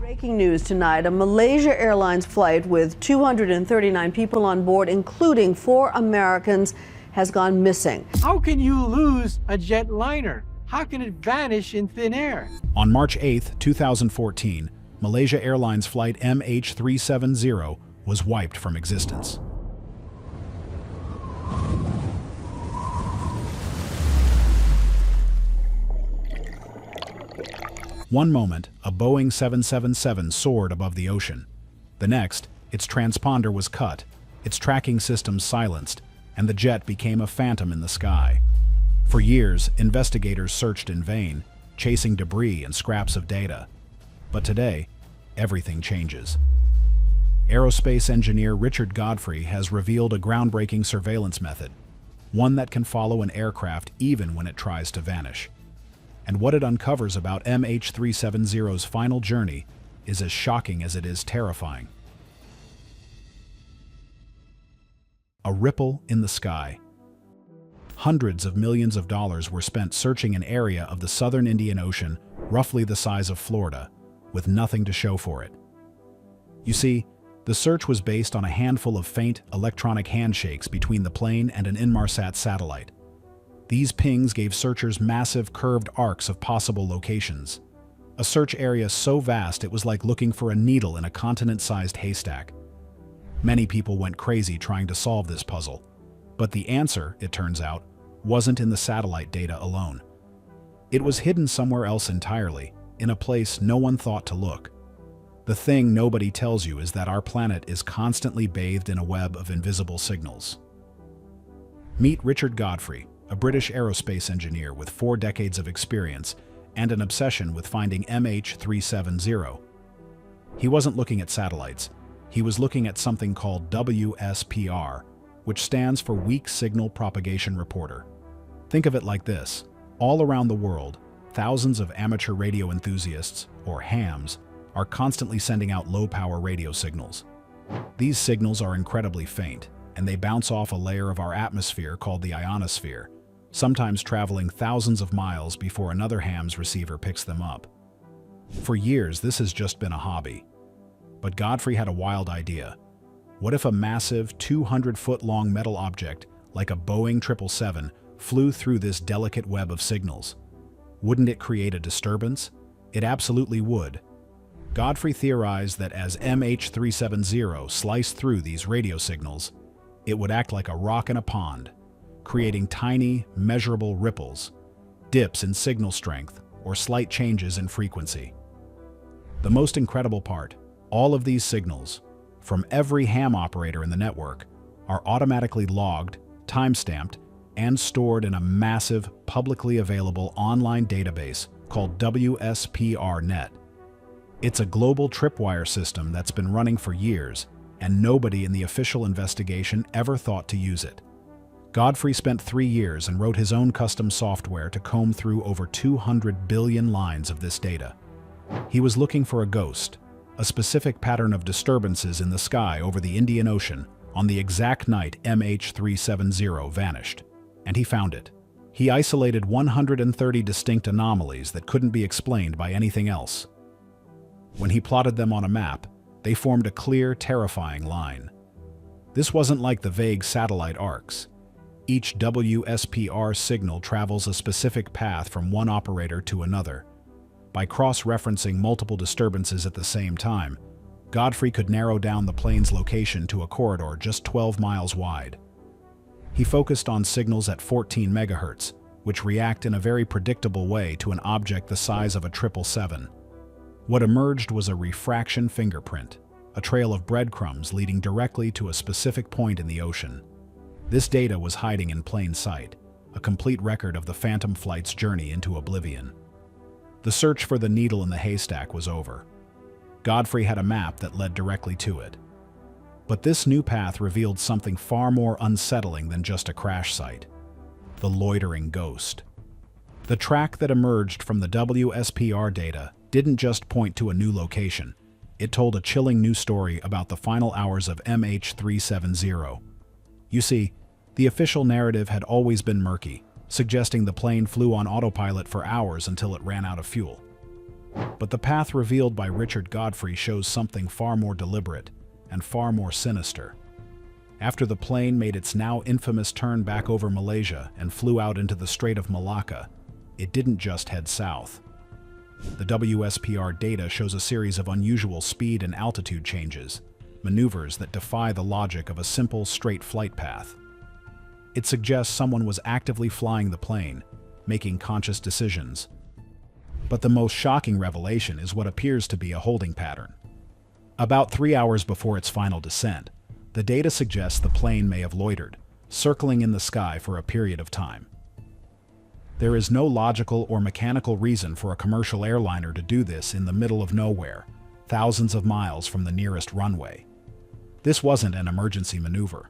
Breaking news tonight, a Malaysia Airlines flight with 239 people on board, including 4 Americans, has gone missing. How can you lose a jetliner? How can it vanish in thin air? On March 8, 2014, Malaysia Airlines Flight MH370 was wiped from existence. One moment, a Boeing 777 soared above the ocean. The next, its transponder was cut, its tracking system silenced, and the jet became a phantom in the sky. For years, investigators searched in vain, chasing debris and scraps of data. But today, everything changes. Aerospace engineer Richard Godfrey has revealed a groundbreaking surveillance method, one that can follow an aircraft even when it tries to vanish. And what it uncovers about MH370's final journey is as shocking as it is terrifying. A ripple in the sky. Hundreds of millions of dollars were spent searching an area of the southern Indian Ocean, roughly the size of Florida, with nothing to show for it. You see, the search was based on a handful of faint electronic handshakes between the plane and an Inmarsat satellite. These pings gave searchers massive curved arcs of possible locations. A search area so vast it was like looking for a needle in a continent-sized haystack. Many people went crazy trying to solve this puzzle. But the answer, it turns out, wasn't in the satellite data alone. It was hidden somewhere else entirely, in a place no one thought to look. The thing nobody tells you is that our planet is constantly bathed in a web of invisible signals. Meet Richard Godfrey, a British aerospace engineer with 4 decades of experience and an obsession with finding MH370. He wasn't looking at satellites. He was looking at something called WSPR, which stands for Weak Signal Propagation Reporter. Think of it like this. All around the world, thousands of amateur radio enthusiasts, or hams, are constantly sending out low-power radio signals. These signals are incredibly faint, and they bounce off a layer of our atmosphere called the ionosphere, sometimes traveling thousands of miles before another ham's receiver picks them up. For years, this has just been a hobby. But Godfrey had a wild idea. What if a massive 200-foot-long metal object, like a Boeing 777, flew through this delicate web of signals? Wouldn't it create a disturbance? It absolutely would. Godfrey theorized that as MH370 sliced through these radio signals, it would act like a rock in a pond, creating tiny, measurable ripples, dips in signal strength, or slight changes in frequency. The most incredible part, all of these signals, from every ham operator in the network, are automatically logged, time-stamped, and stored in a massive, publicly available online database called WSPR-Net. It's a global tripwire system that's been running for years, and nobody in the official investigation ever thought to use it. Godfrey spent 3 years and wrote his own custom software to comb through over 200 billion lines of this data. He was looking for a ghost, a specific pattern of disturbances in the sky over the Indian Ocean on the exact night MH370 vanished. And he found it. He isolated 130 distinct anomalies that couldn't be explained by anything else. When he plotted them on a map, they formed a clear, terrifying line. This wasn't like the vague satellite arcs. Each WSPR signal travels a specific path from one operator to another. By cross-referencing multiple disturbances at the same time, Godfrey could narrow down the plane's location to a corridor just 12 miles wide. He focused on signals at 14 megahertz, which react in a very predictable way to an object the size of a 777. What emerged was a refraction fingerprint, a trail of breadcrumbs leading directly to a specific point in the ocean. This data was hiding in plain sight, a complete record of the Phantom Flight's journey into oblivion. The search for the needle in the haystack was over. Godfrey had a map that led directly to it. But this new path revealed something far more unsettling than just a crash site: the loitering ghost. The track that emerged from the WSPR data didn't just point to a new location. It told a chilling new story about the final hours of MH370. You see, the official narrative had always been murky, suggesting the plane flew on autopilot for hours until it ran out of fuel. But the path revealed by Richard Godfrey shows something far more deliberate and far more sinister. After the plane made its now infamous turn back over Malaysia and flew out into the Strait of Malacca, it didn't just head south. The WSPR data shows a series of unusual speed and altitude changes, maneuvers that defy the logic of a simple, straight flight path. It suggests someone was actively flying the plane, making conscious decisions. But the most shocking revelation is what appears to be a holding pattern. About 3 hours before its final descent, the data suggests the plane may have loitered, circling in the sky for a period of time. There is no logical or mechanical reason for a commercial airliner to do this in the middle of nowhere, thousands of miles from the nearest runway. This wasn't an emergency maneuver.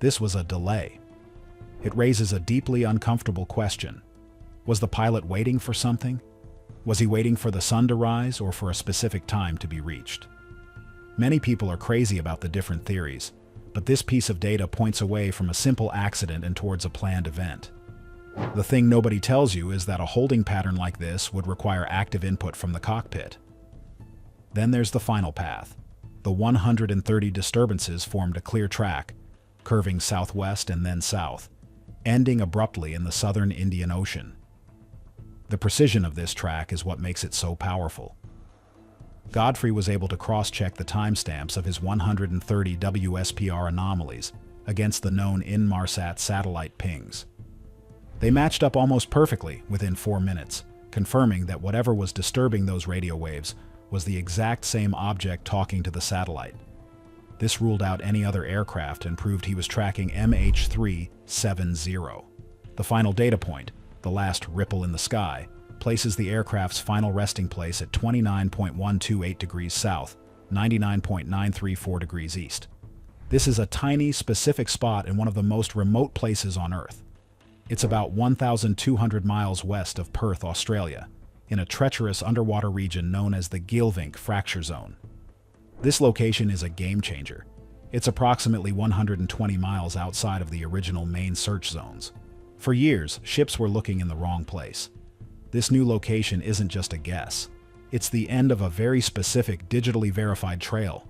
This was a delay. It raises a deeply uncomfortable question. Was the pilot waiting for something? Was he waiting for the sun to rise or for a specific time to be reached? Many people are crazy about the different theories, but this piece of data points away from a simple accident and towards a planned event. The thing nobody tells you is that a holding pattern like this would require active input from the cockpit. Then there's the final path. The 130 disturbances formed a clear track, curving southwest and then south, ending abruptly in the southern Indian Ocean. The precision of this track is what makes it so powerful. Godfrey was able to cross-check the timestamps of his 130 WSPR anomalies against the known Inmarsat satellite pings. They matched up almost perfectly within 4 minutes, confirming that whatever was disturbing those radio waves was the exact same object talking to the satellite. This ruled out any other aircraft and proved he was tracking MH370. The final data point, the last ripple in the sky, places the aircraft's final resting place at 29.128 degrees south, 99.934 degrees east. This is a tiny, specific spot in one of the most remote places on Earth. It's about 1,200 miles west of Perth, Australia, in a treacherous underwater region known as the Geelvinck Fracture Zone. This location is a game changer. It's approximately 120 miles outside of the original main search zones. For years, ships were looking in the wrong place. This new location isn't just a guess. It's the end of a very specific digitally verified trail.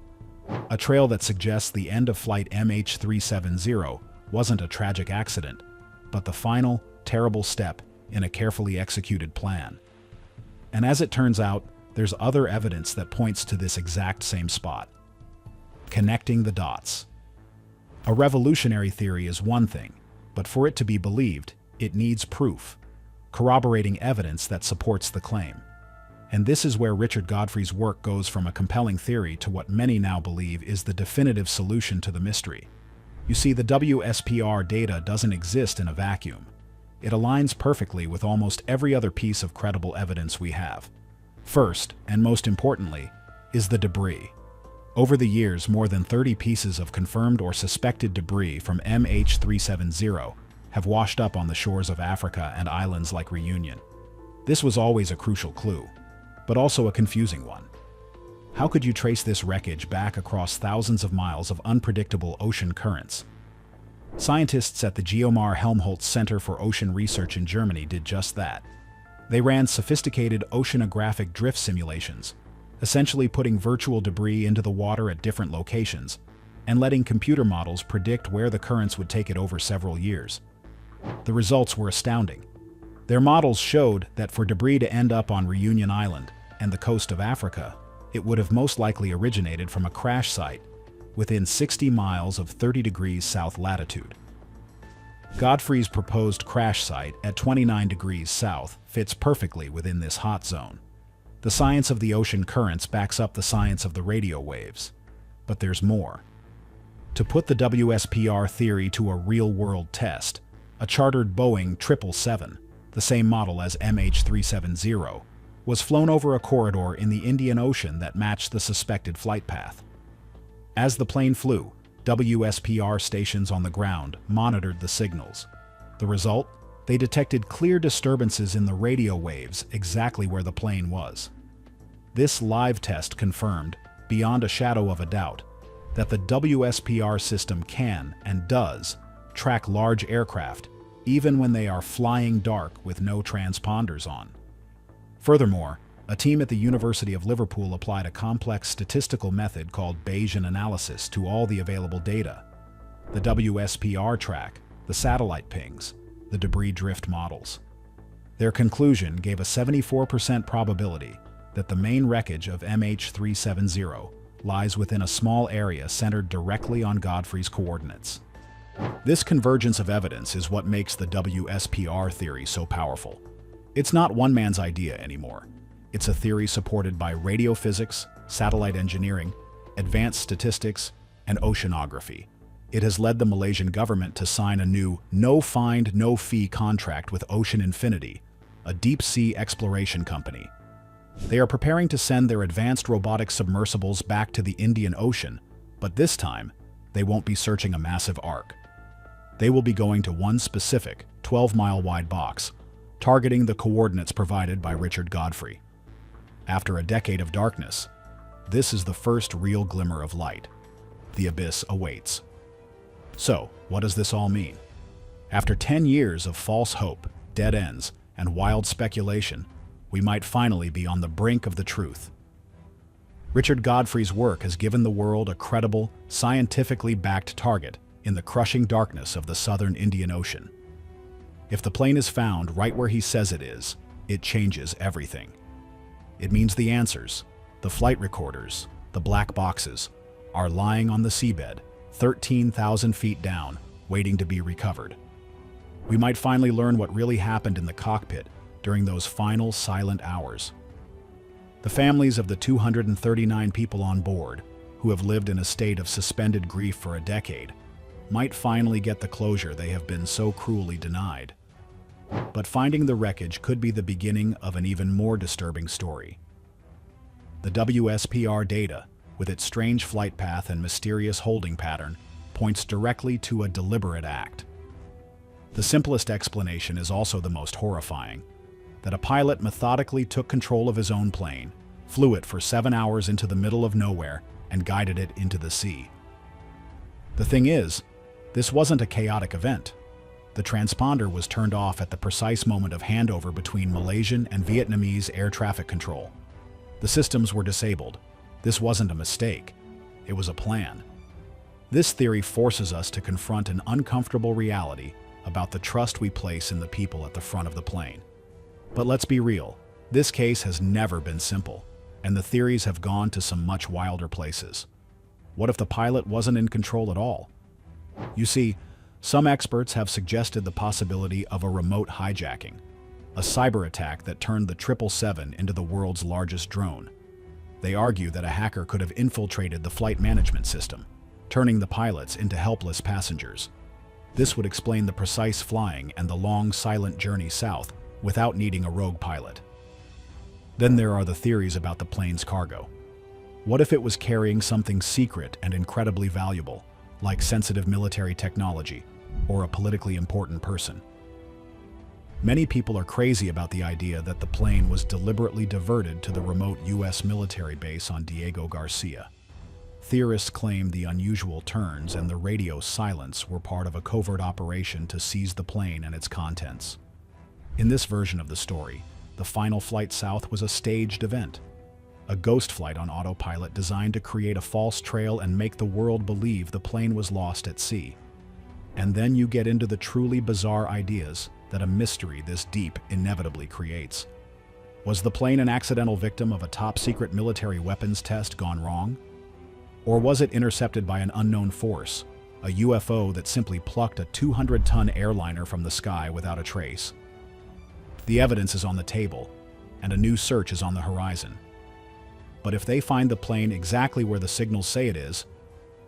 A trail that suggests the end of flight MH370 wasn't a tragic accident, but the final, terrible step in a carefully executed plan. And as it turns out, there's other evidence that points to this exact same spot. Connecting the dots. A revolutionary theory is one thing, but for it to be believed, it needs proof, corroborating evidence that supports the claim. And this is where Richard Godfrey's work goes from a compelling theory to what many now believe is the definitive solution to the mystery. You see, the WSPR data doesn't exist in a vacuum. It aligns perfectly with almost every other piece of credible evidence we have. First, and most importantly, is the debris. Over the years, more than 30 pieces of confirmed or suspected debris from MH370 have washed up on the shores of Africa and islands like Reunion. This was always a crucial clue, but also a confusing one. How could you trace this wreckage back across thousands of miles of unpredictable ocean currents? Scientists at the Geomar Helmholtz Center for Ocean Research in Germany did just that. They ran sophisticated oceanographic drift simulations, essentially putting virtual debris into the water at different locations and letting computer models predict where the currents would take it over several years. The results were astounding. Their models showed that for debris to end up on Reunion Island and the coast of Africa, it would have most likely originated from a crash site within 60 miles of 30 degrees south latitude. Godfrey's proposed crash site at 29 degrees south fits perfectly within this hot zone. The science of the ocean currents backs up the science of the radio waves. But there's more. To put the WSPR theory to a real-world test, a chartered Boeing 777, the same model as MH370, was flown over a corridor in the Indian Ocean that matched the suspected flight path. As the plane flew, WSPR stations on the ground monitored the signals. The result? They detected clear disturbances in the radio waves exactly where the plane was. This live test confirmed, beyond a shadow of a doubt, that the WSPR system can and does track large aircraft even when they are flying dark with no transponders on. Furthermore, A team at the University of Liverpool applied a complex statistical method called Bayesian analysis to all the available data: the WSPR track, the satellite pings, the debris drift models. Their conclusion gave a 74% probability that the main wreckage of MH370 lies within a small area centered directly on Godfrey's coordinates. This convergence of evidence is what makes the WSPR theory so powerful. It's not one man's idea anymore. It's a theory supported by radio physics, satellite engineering, advanced statistics, and oceanography. It has led the Malaysian government to sign a new no-find, no-fee contract with Ocean Infinity, a deep-sea exploration company. They are preparing to send their advanced robotic submersibles back to the Indian Ocean, but this time, they won't be searching a massive arc. They will be going to one specific, 12-mile-wide box, targeting the coordinates provided by Richard Godfrey. After a decade of darkness, this is the first real glimmer of light. The abyss awaits. So, what does this all mean? After 10 years of false hope, dead ends, and wild speculation, we might finally be on the brink of the truth. Richard Godfrey's work has given the world a credible, scientifically backed target in the crushing darkness of the southern Indian Ocean. If the plane is found right where he says it is, it changes everything. It means the answers, the flight recorders, the black boxes, are lying on the seabed, 13,000 feet down, waiting to be recovered. We might finally learn what really happened in the cockpit during those final silent hours. The families of the 239 people on board, who have lived in a state of suspended grief for a decade, might finally get the closure they have been so cruelly denied. But finding the wreckage could be the beginning of an even more disturbing story. The WSPR data, with its strange flight path and mysterious holding pattern, points directly to a deliberate act. The simplest explanation is also the most horrifying: that a pilot methodically took control of his own plane, flew it for 7 hours into the middle of nowhere, and guided it into the sea. The thing is, this wasn't a chaotic event. The transponder was turned off at the precise moment of handover between Malaysian and Vietnamese air traffic control. The systems were disabled. This wasn't a mistake. It was a plan. This theory forces us to confront an uncomfortable reality about the trust we place in the people at the front of the plane. But let's be real, this case has never been simple, and the theories have gone to some much wilder places. What if the pilot wasn't in control at all? You see, some experts have suggested the possibility of a remote hijacking, a cyber attack that turned the 777 into the world's largest drone. They argue that a hacker could have infiltrated the flight management system, turning the pilots into helpless passengers. This would explain the precise flying and the long, silent journey south without needing a rogue pilot. Then there are the theories about the plane's cargo. What if it was carrying something secret and incredibly valuable, like sensitive military technology or a politically important person? Many people are crazy about the idea that the plane was deliberately diverted to the remote U.S. military base on Diego Garcia. Theorists claim the unusual turns and the radio silence were part of a covert operation to seize the plane and its contents. In this version of the story, the final flight south was a staged event, a ghost flight on autopilot designed to create a false trail and make the world believe the plane was lost at sea. And then you get into the truly bizarre ideas that a mystery this deep inevitably creates. Was the plane an accidental victim of a top-secret military weapons test gone wrong? Or was it intercepted by an unknown force, a UFO that simply plucked a 200-ton airliner from the sky without a trace? The evidence is on the table, and a new search is on the horizon. But if they find the plane exactly where the signals say it is,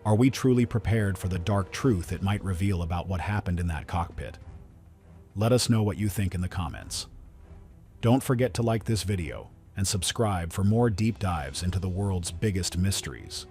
are we truly prepared for the dark truth it might reveal about what happened in that cockpit? Let us know what you think in the comments. Don't forget to like this video and subscribe for more deep dives into the world's biggest mysteries.